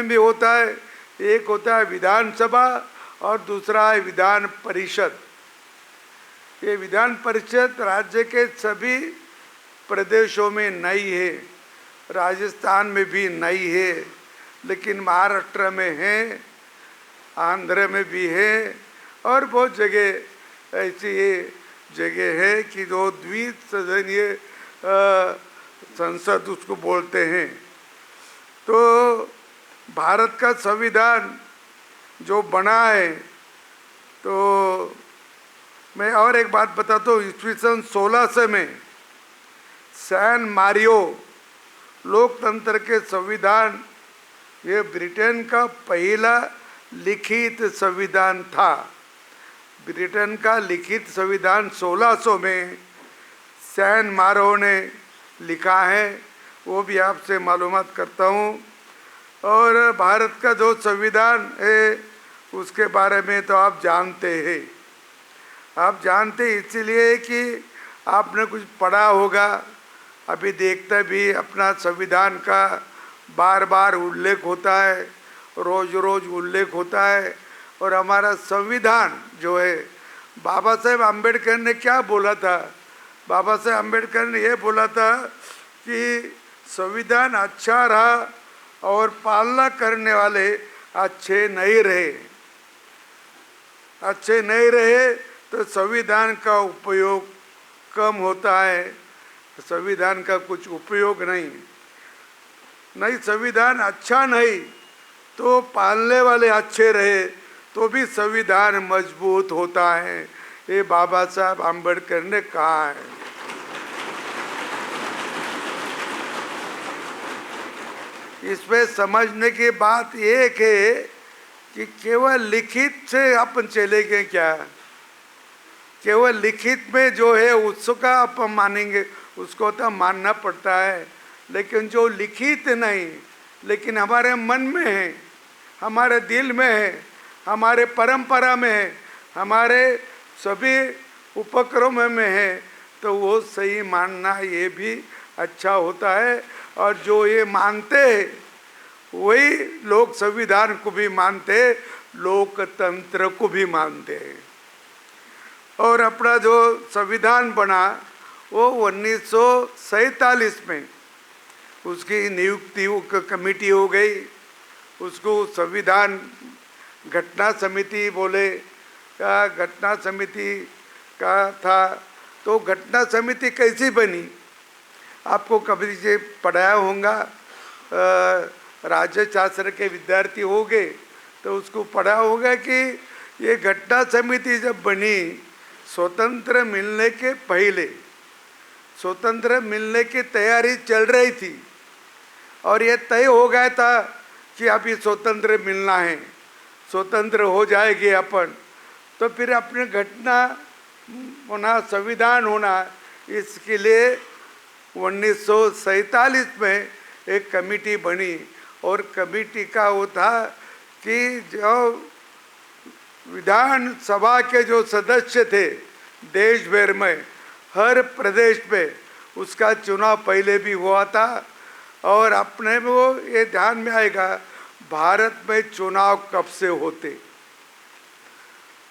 भी होता है, एक होता है विधानसभा और दूसरा है विधान परिषद। ये विधान परिषद राज्य के सभी प्रदेशों में नहीं है, राजस्थान में भी नहीं है, लेकिन महाराष्ट्र में है, आंध्र में भी है और बहुत जगह ऐसी जगह है कि जो द्विसदनीय संसद उसको बोलते हैं। तो भारत का संविधान जो बना है, तो मैं और एक बात बताता हूँ। ईस्वी सन 1600 में सैन मारियो लोकतंत्र के संविधान, ये ब्रिटेन का पहला लिखित संविधान था। ब्रिटेन का लिखित संविधान 1600 में सैन मारो ने लिखा है, वो भी आपसे मालूमात करता हूँ। और भारत का जो संविधान है उसके बारे में तो आप जानते हैं, आप जानते इसीलिए कि आपने कुछ पढ़ा होगा। अभी देखते भी अपना संविधान का बार बार उल्लेख होता है, रोज रोज उल्लेख होता है। और हमारा संविधान जो है, बाबा साहेब आम्बेडकर ने क्या बोला था? बाबा साहेब आम्बेडकर ने ये बोला था कि संविधान अच्छा रहा और पालना करने वाले अच्छे नहीं रहे, अच्छे नहीं रहे तो संविधान का उपयोग कम होता है, संविधान का कुछ उपयोग नहीं। संविधान अच्छा नहीं तो पालने वाले अच्छे रहे तो भी संविधान मजबूत होता है, ये बाबा साहब आम्बेडकर ने कहा है। इसमें समझने की बात एक है कि केवल लिखित से अपन चले गए क्या? केवल लिखित में जो है उसका अपन मानेंगे, उसको तो मानना पड़ता है, लेकिन जो लिखित नहीं, लेकिन हमारे मन में है, हमारे दिल में है, हमारे परंपरा में है, हमारे सभी उपक्रमों में है, तो वो सही मानना ये भी अच्छा होता है। और जो ये मानते हैं वही लोग संविधान को भी मानते, लोकतंत्र को भी मानते हैं। और अपना जो संविधान बना वो 1947 में उसकी नियुक्ति कमेटी हो गई, उसको संविधान घटना समिति बोले, का घटना समिति का था। तो घटना समिति कैसी बनी, आपको कभी से पढ़ाया होगा, राज्य शास्त्र के विद्यार्थी हो गए तो उसको पढ़ा होगा कि ये घटना समिति जब बनी स्वतंत्र मिलने के पहले, स्वतंत्र मिलने की तैयारी चल रही थी और ये तय हो गया था कि अभी स्वतंत्र मिलना है, स्वतंत्र हो जाएंगे अपन, तो फिर अपने घटना होना, संविधान होना, इसके लिए 1947 में एक कमेटी बनी। और कमेटी का वो था कि जो विधानसभा के जो सदस्य थे देश भर में, हर प्रदेश में उसका चुनाव पहले भी हुआ था। और अपने वो ये ध्यान में आएगा भारत में चुनाव कब से होते,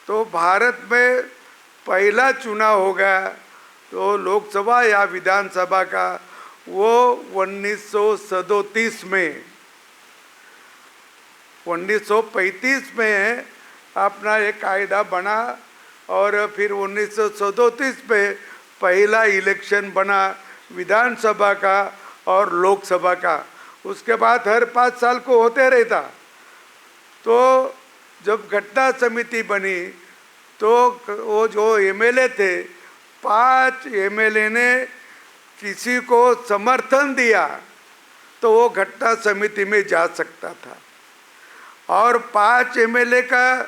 तो भारत में पहला चुनाव हो गया तो लोकसभा या विधानसभा का वो 1937 में, 1935 में अपना एक कायदा बना और फिर 1937 में पहला इलेक्शन बना विधानसभा का और लोकसभा का। उसके बाद हर 5 साल को होते रहता। तो जब घटना समिति बनी तो वो जो एमएलए थे, 5 एमएलए ने किसी को समर्थन दिया तो वो घटना समिति में जा सकता था, और 5 एमएलए का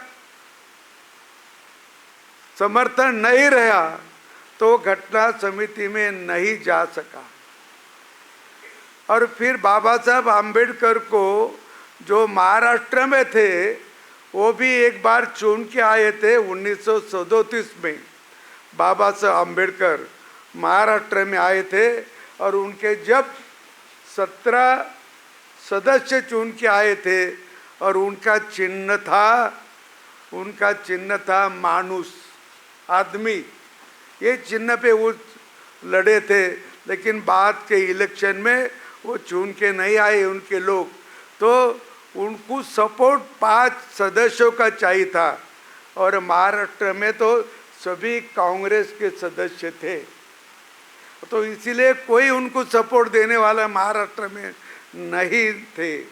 समर्थन नहीं रहा तो घटना समिति में नहीं जा सका। और फिर बाबा साहब आम्बेडकर को जो महाराष्ट्र में थे वो भी एक बार चुन के आए थे 1937 में। बाबा साहब आम्बेडकर महाराष्ट्र में आए थे और उनके जब 17 सदस्य चुन के आए थे और उनका चिन्ह था मानुष, आदमी। ये चिन्ह पे वो लड़े थे, लेकिन बाद के इलेक्शन में वो चुन के नहीं आए उनके लोग, तो उनको सपोर्ट 5 सदस्यों का चाहिए था। और महाराष्ट्र में तो सभी कांग्रेस के सदस्य थे, तो इसीलिए कोई उनको सपोर्ट देने वाला महाराष्ट्र में नहीं थे।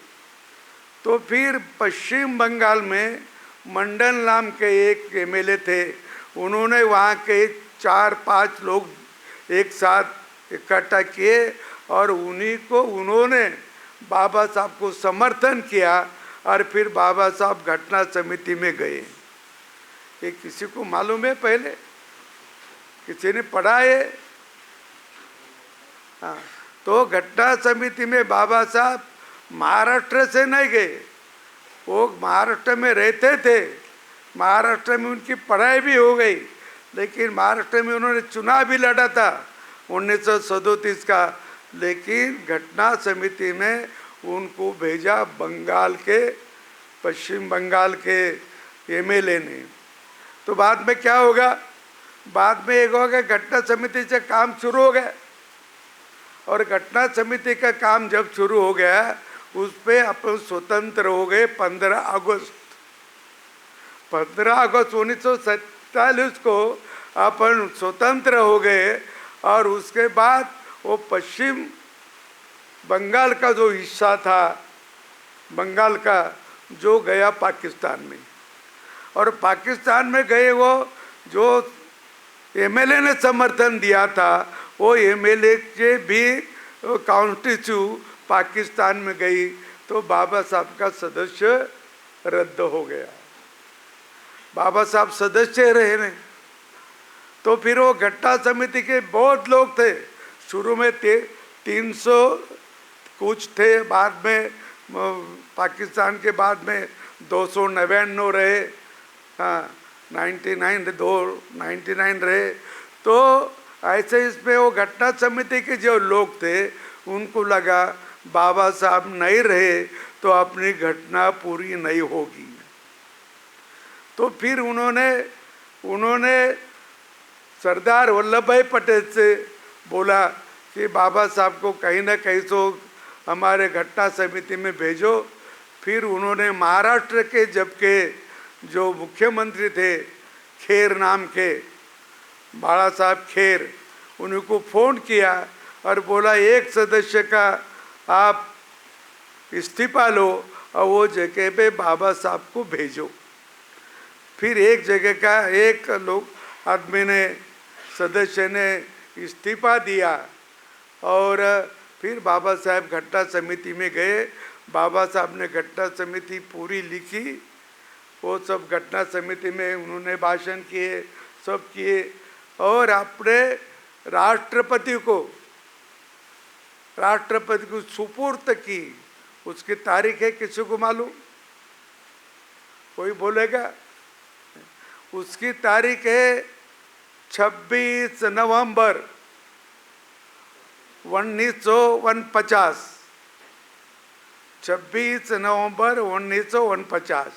तो फिर पश्चिम बंगाल में मंडन नाम के एक एमएलए थे, उन्होंने वहाँ के 4-5 लोग एक साथ इकट्ठा किए और उन्होंने बाबा साहब को समर्थन किया और फिर बाबा साहब घटना समिति में गए। ये किसी को मालूम है? पहले किसी ने पढ़ा है? हाँ, तो घटना समिति में बाबा साहब महाराष्ट्र से नहीं गए, वो महाराष्ट्र में रहते थे, महाराष्ट्र में उनकी पढ़ाई भी हो गई, लेकिन महाराष्ट्र में उन्होंने चुनाव भी लड़ा था 1937 का, लेकिन घटना समिति में उनको भेजा पश्चिम बंगाल के एमएलए ने। तो बाद में क्या होगा? बाद में एक होगा, घटना समिति से काम शुरू हो गया, और घटना समिति का काम जब शुरू हो गया उस पर अपन स्वतंत्र हो गए 15 अगस्त 1947 को अपन स्वतंत्र हो गए। और उसके बाद वो पश्चिम बंगाल का जो हिस्सा था, बंगाल का, जो गया पाकिस्तान में, और पाकिस्तान में गए वो जो एमएलए ने समर्थन दिया था, वो एमएलए के भी कॉन्स्टिट्यू पाकिस्तान में गई, तो बाबा साहब का सदस्य रद्द हो गया, बाबा साहब सदस्य रहे नहीं। तो फिर वो घटना समिति के बहुत लोग थे, शुरू में 300 कुछ थे, बाद में पाकिस्तान के बाद में 299 रहे, हाँ 99 रहे। तो ऐसे इसमें वो घटना समिति के जो लोग थे उनको लगा बाबा साहब नहीं रहे तो अपनी घटना पूरी नहीं होगी, तो फिर उन्होंने सरदार वल्लभ भाई पटेल से बोला कि बाबा साहब को कहीं ना कहीं तो हमारे घटना समिति में भेजो। फिर उन्होंने महाराष्ट्र के जबकि जो मुख्यमंत्री थे खेर नाम के, बाला साहब खेर, उनको फ़ोन किया और बोला एक सदस्य का आप इस्तीफा लो और वो जगह पे बाबा साहब को भेजो। फिर एक जगह का एक आदमी ने, सदस्य ने इस्तीफा दिया और फिर बाबा साहब घटना समिति में गए। बाबा साहब ने घटना समिति पूरी लिखी, वो सब घटना समिति में उन्होंने भाषण किए, सब किए, और अपने राष्ट्रपति को सुपुर्द की। उसकी तारीख है, किसी को मालूम? कोई बोलेगा? उसकी तारीख है 26 नवंबर 1949, 26 नवंबर 1949।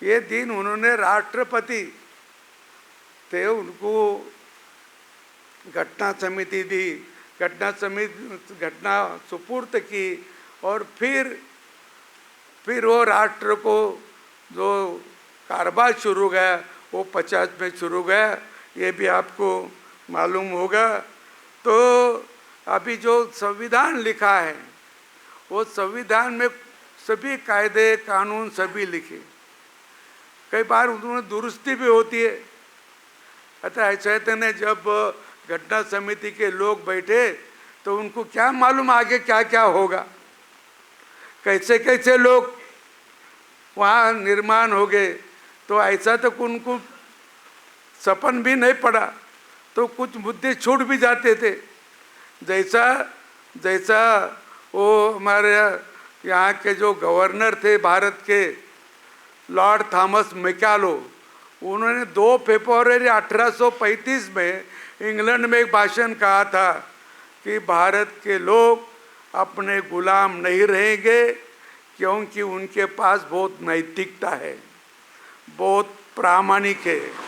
ये दिन उन्होंने राष्ट्रपति थे, उनको घटना समिति दी, घटना सुपुर्द की, और फिर वो राष्ट्र को जो कारोबार शुरू गया वो 50 में शुरू गया, ये भी आपको मालूम होगा। तो अभी जो संविधान लिखा है वो संविधान में सभी कायदे कानून सभी लिखे, कई बार उन्होंने दुरुस्ती भी होती है। अतः ऐसे ने जब घटना समिति के लोग बैठे तो उनको क्या मालूम आगे क्या क्या होगा, कैसे कैसे लोग वहाँ निर्माण हो गए। तो ऐसा तो उनको सपन भी नहीं पड़ा, तो कुछ मुद्दे छूट भी जाते थे। जैसा वो हमारे यहाँ के जो गवर्नर थे भारत के, लॉर्ड थॉमस मैकालो, उन्होंने 2 फरवरी 1835 में इंग्लैंड में एक भाषण कहा था कि भारत के लोग अपने गुलाम नहीं रहेंगे, क्योंकि उनके पास बहुत नैतिकता है, बहुत प्रामाणिक है।